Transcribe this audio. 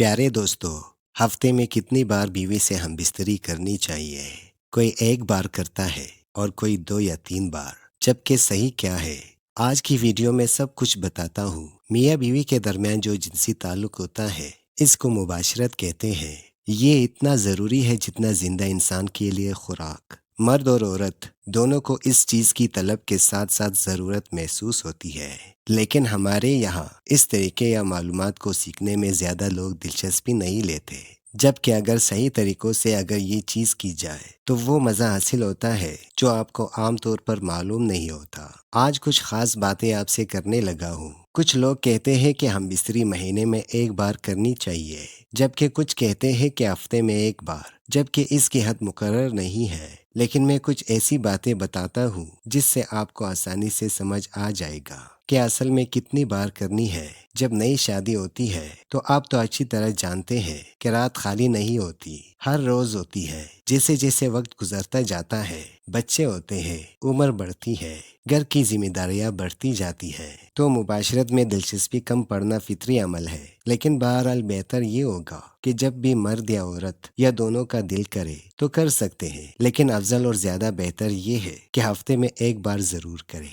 प्यारे दोस्तों, हफ्ते में कितनी बार बीवी से हम बिस्तरी करनी चाहिए? कोई एक बार करता है और कोई 2 या 3 बार। जबकि सही क्या है? आज की वीडियो में सब कुछ बताता हूँ। मियाँ बीवी के दरमियान जो जिनसी ताल्लुक होता है, इसको मुबाशरत कहते हैं। ये इतना ज़रूरी है जितना जिंदा इंसान के लिए खुराक। मर्द और औरत दोनों को इस चीज़ की तलब के साथ साथ ज़रूरत महसूस होती है, लेकिन हमारे यहाँ इस तरीके या मालूमात को सीखने में ज़्यादा लोग दिलचस्पी नहीं लेते। जबकि अगर सही तरीक़ों से अगर ये चीज़ की जाए तो वो मज़ा हासिल होता है जो आपको आम तौर पर मालूम नहीं होता। आज कुछ ख़ास बातें आपसे करने लगा हूँ। कुछ लोग कहते हैं कि हम बिस्तरी महीने में एक बार करनी चाहिए, जबकि कुछ कहते हैं कि हफ्ते में एक बार। जबकि इसकी हद मुकर्रर नहीं है, लेकिन मैं कुछ ऐसी बातें बताता हूँ जिससे आपको आसानी से समझ आ जाएगा कि असल में कितनी बार करनी है। जब नई शादी होती है तो आप तो अच्छी तरह जानते हैं कि रात खाली नहीं होती, हर रोज होती है। जैसे जैसे वक्त गुजरता जाता है, बच्चे होते हैं, उम्र बढ़ती है, घर की जिम्मेदारियां बढ़ती जाती हैं, तो मुबाशरत में दिलचस्पी कम पड़ना फितरी अमल है। लेकिन बहरहाल बेहतर ये होगा कि जब भी मर्द या औरत या दोनों का दिल करे तो कर सकते हैं, लेकिन अफजल और ज्यादा बेहतर ये है कि हफ्ते में एक बार जरूर करें।